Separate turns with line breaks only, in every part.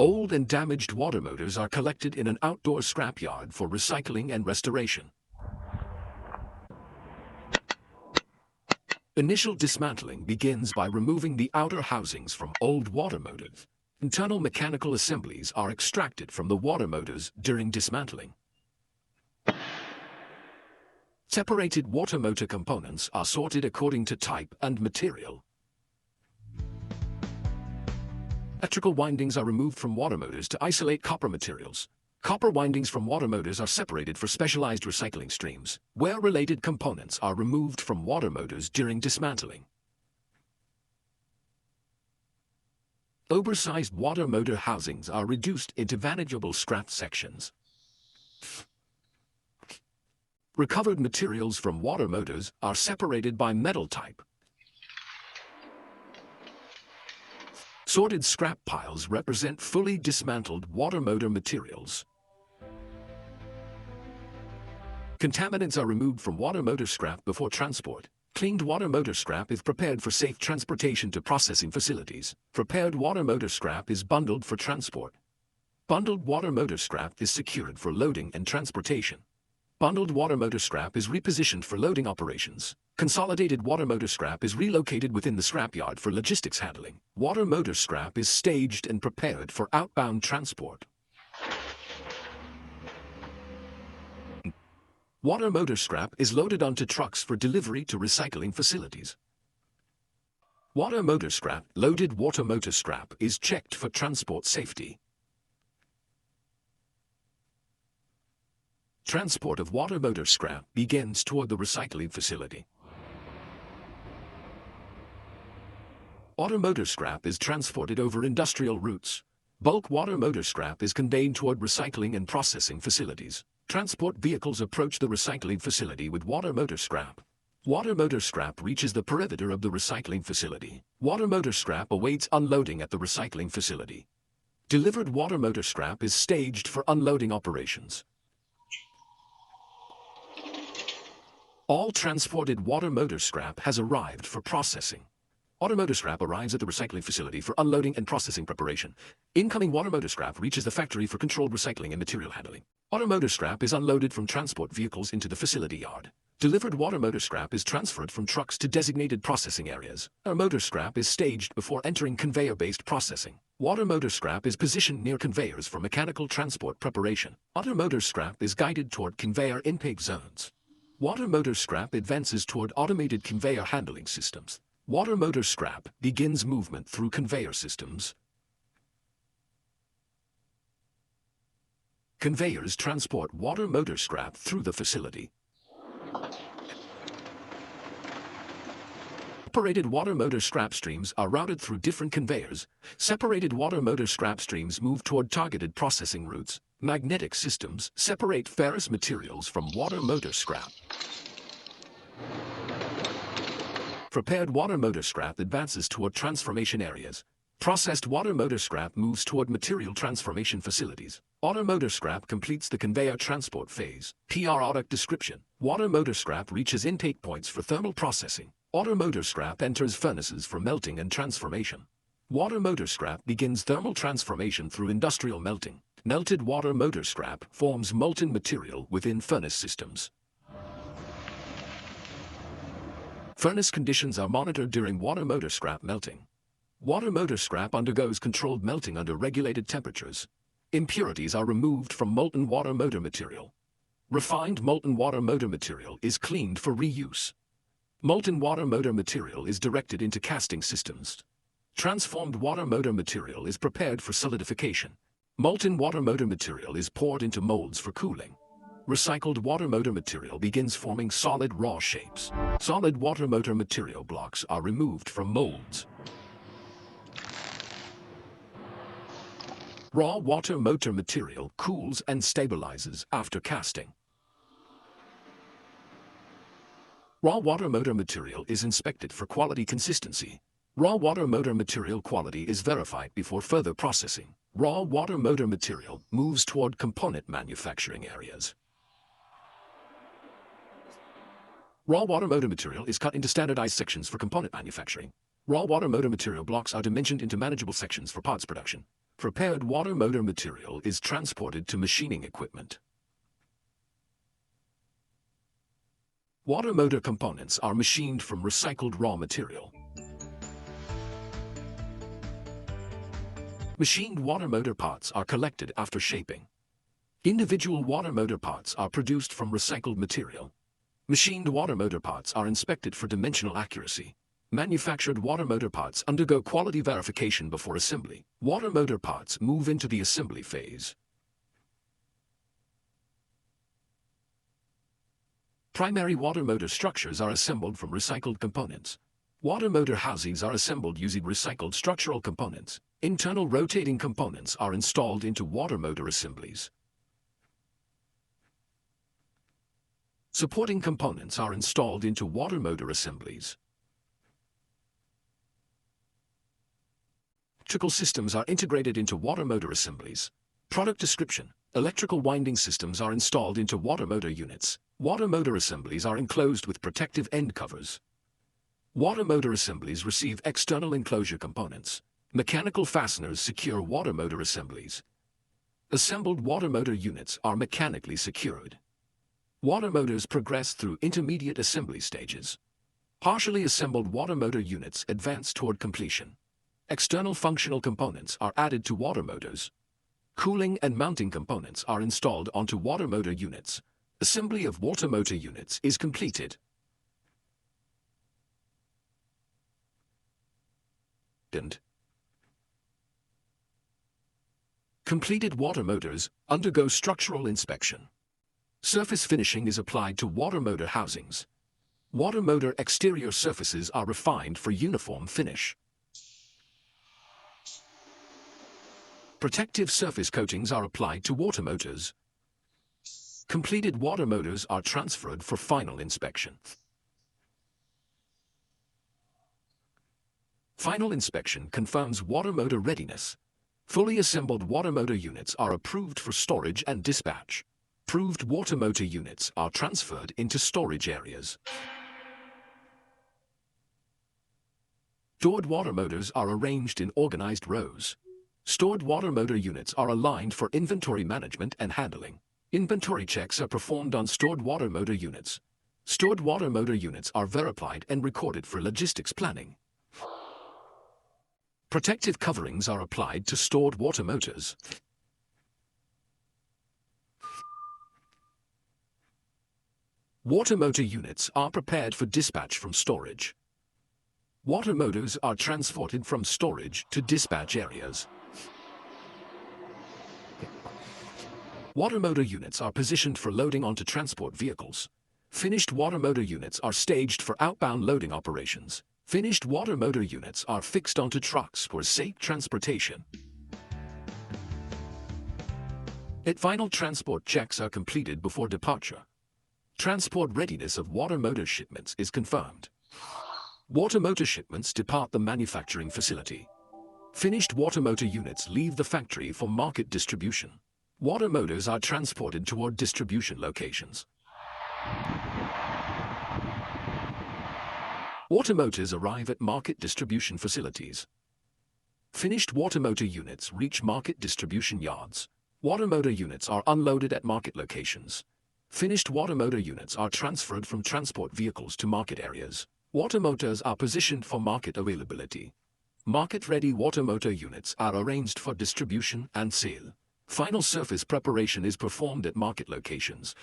Old and damaged water motors are collected in an outdoor scrapyard for recycling and restoration. Initial dismantling begins by removing the outer housings from old water motors. Internal mechanical assemblies are extracted from the water motors during dismantling. Separated water motor components are sorted according to type and material. Electrical windings are removed from water motors to isolate copper materials. Copper windings from water motors are separated for specialized recycling streams, where related components are removed from water motors during dismantling. Oversized water motor housings are reduced into manageable scrap sections. Recovered materials from water motors are separated by metal type. Sorted scrap piles represent fully dismantled water motor materials. Contaminants are removed from water motor scrap before transport. Cleaned water motor scrap is prepared for safe transportation to processing facilities. Prepared water motor scrap is bundled for transport. Bundled water motor scrap is secured for loading and transportation. Bundled water motor scrap is repositioned for loading operations. Consolidated water motor scrap is relocated within the scrapyard for logistics handling. Water motor scrap is staged and prepared for outbound transport. Water motor scrap is loaded onto trucks for delivery to recycling facilities. Water motor scrap, loaded water motor scrap, is checked for transport safety. Transport of water motor scrap begins toward the recycling facility. Water motor scrap is transported over industrial routes. Bulk water motor scrap is conveyed toward recycling and processing facilities. Transport vehicles approach the recycling facility with water motor scrap. Water motor scrap reaches the perimeter of the recycling facility. Water motor scrap awaits unloading at the recycling facility. Delivered water motor scrap is staged for unloading operations. All transported water motor scrap has arrived for processing. Water motor scrap arrives at the recycling facility for unloading and processing preparation. Incoming water motor scrap reaches the factory for controlled recycling and material handling. Water motor scrap is unloaded from transport vehicles into the facility yard. Delivered water motor scrap is transferred from trucks to designated processing areas. Water motor scrap is staged before entering conveyor-based processing. Water motor scrap is positioned near conveyors for mechanical transport preparation. Water motor scrap is guided toward conveyor intake zones. Water motor scrap advances toward automated conveyor handling systems. Water motor scrap begins movement through conveyor systems. Conveyors transport water motor scrap through the facility. Separated water motor scrap streams are routed through different conveyors. Separated water motor scrap streams move toward targeted processing routes. Magnetic systems separate ferrous materials from water motor scrap. Prepared water motor scrap advances toward transformation areas. Processed water motor scrap moves toward material transformation facilities. Water motor scrap completes the conveyor transport phase. Product description. Water motor scrap reaches intake points for thermal processing. Water motor scrap enters furnaces for melting and transformation. Water motor scrap begins thermal transformation through industrial melting. Melted water motor scrap forms molten material within furnace systems. Furnace conditions are monitored during water motor scrap melting. Water motor scrap undergoes controlled melting under regulated temperatures. Impurities are removed from molten water motor material. Refined molten water motor material is cleaned for reuse. Molten water motor material is directed into casting systems. Transformed water motor material is prepared for solidification. Molten water motor material is poured into molds for cooling. Recycled water motor material begins forming solid raw shapes. Solid water motor material blocks are removed from molds. Raw water motor material cools and stabilizes after casting. Raw water motor material is inspected for quality consistency. Raw water motor material quality is verified before further processing. Raw water motor material moves toward component manufacturing areas. Raw water motor material is cut into standardized sections for component manufacturing. Raw water motor material blocks are dimensioned into manageable sections for parts production. Prepared water motor material is transported to machining equipment. Water motor components are machined from recycled raw material. Machined water motor parts are collected after shaping. Individual water motor parts are produced from recycled material. Machined water motor parts are inspected for dimensional accuracy. Manufactured water motor parts undergo quality verification before assembly. Water motor parts move into the assembly phase. Primary water motor structures are assembled from recycled components. Water motor housings are assembled using recycled structural components. Internal rotating components are installed into water motor assemblies. Supporting components are installed into water motor assemblies. Electrical systems are integrated into water motor assemblies. Product description. Electrical winding systems are installed into water motor units. Water motor assemblies are enclosed with protective end covers. Water motor assemblies receive external enclosure components. Mechanical fasteners secure water motor assemblies. Assembled water motor units are mechanically secured. Water motors progress through intermediate assembly stages. Partially assembled water motor units advance toward completion. External functional components are added to water motors. Cooling and mounting components are installed onto water motor units. Assembly of water motor units is completed. Completed water motors undergo structural inspection. Surface finishing is applied to water motor housings. Water motor exterior surfaces are refined for uniform finish. Protective surface coatings are applied to water motors. Completed water motors are transferred for final inspection. Final inspection confirms water motor readiness. Fully assembled water motor units are approved for storage and dispatch. Approved water motor units are transferred into storage areas. Stored water motors are arranged in organized rows. Stored water motor units are aligned for inventory management and handling. Inventory checks are performed on stored water motor units. Stored water motor units are verified and recorded for logistics planning. Protective coverings are applied to stored water motors. Water motor units are prepared for dispatch from storage. Water motors are transported from storage to dispatch areas. Water motor units are positioned for loading onto transport vehicles. Finished water motor units are staged for outbound loading operations. Finished water motor units are fixed onto trucks for safe transportation. Final transport checks are completed before departure. Transport readiness of water motor shipments is confirmed. Water motor shipments depart the manufacturing facility. Finished water motor units leave the factory for market distribution. Water motors are transported toward distribution locations. Water motors arrive at market distribution facilities. Finished water motor units reach market distribution yards. Water motor units are unloaded at market locations. Finished water motor units are transferred from transport vehicles to market areas. Water motors are positioned for market availability. Market-ready water motor units are arranged for distribution and sale. Final surface preparation is performed at market locations.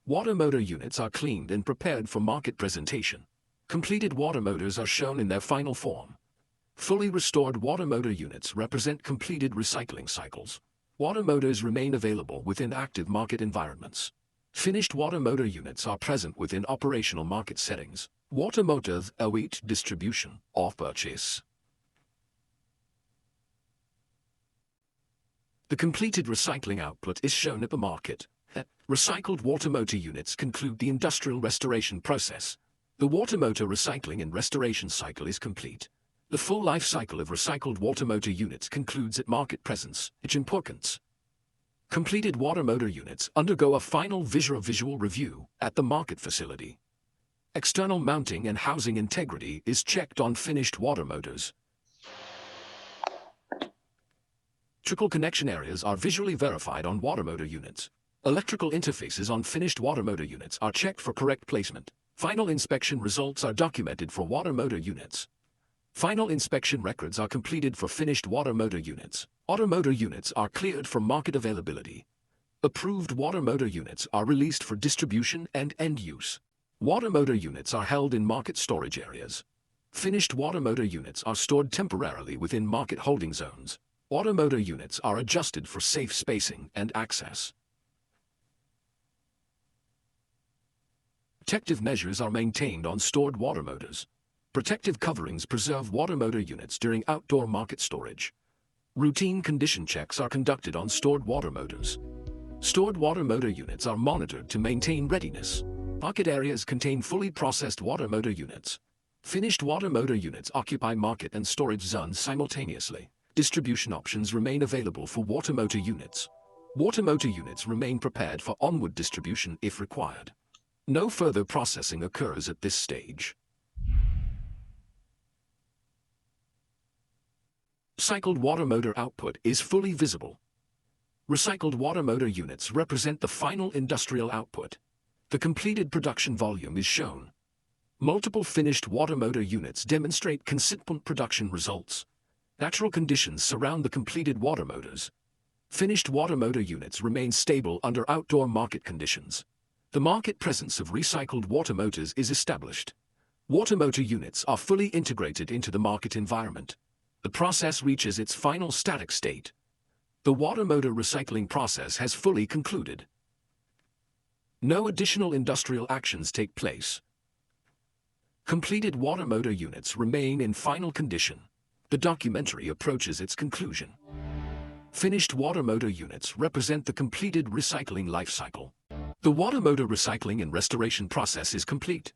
Water motor units are cleaned and prepared for market presentation. Completed water motors are shown in their final form. Fully restored water motor units represent completed recycling cycles. Water motors remain available within active market environments. Finished water motor units are present within operational market settings. Water motors await distribution or purchase. The completed recycling output is shown at the market. Recycled water motor units conclude the industrial restoration process. The water motor recycling and restoration cycle is complete. The full life cycle of recycled water motor units concludes at market presence. Its importance. Completed water motor units undergo a final visual review at the market facility. External mounting and housing integrity is checked on finished water motors. Electrical connection areas are visually verified on water motor units. Electrical interfaces on finished water motor units are checked for correct placement. Final inspection results are documented for water motor units. Final inspection records are completed for finished water motor units. Water motor units are cleared for market availability. Approved water motor units are released for distribution and end use. Water motor units are held in market storage areas. Finished water motor units are stored temporarily within market holding zones. Water motor units are adjusted for safe spacing and access. Protective measures are maintained on stored water motors. Protective coverings preserve water motor units during outdoor market storage. Routine condition checks are conducted on stored water motors. Stored water motor units are monitored to maintain readiness. Market areas contain fully processed water motor units. Finished water motor units occupy market and storage zones simultaneously. Distribution options remain available for water motor units. Water motor units remain prepared for onward distribution if required. No further processing occurs at this stage. Recycled water motor output is fully visible. Recycled water motor units represent the final industrial output. The completed production volume is shown. Multiple finished water motor units demonstrate consistent production results. Natural conditions surround the completed water motors. Finished water motor units remain stable under outdoor market conditions. The market presence of recycled water motors is established. Water motor units are fully integrated into the market environment. The process reaches its final static state. The water motor recycling process has fully concluded. No additional industrial actions take place. Completed water motor units remain in final condition. The documentary approaches its conclusion. Finished water motor units represent the completed recycling life cycle. The water motor recycling and restoration process is complete.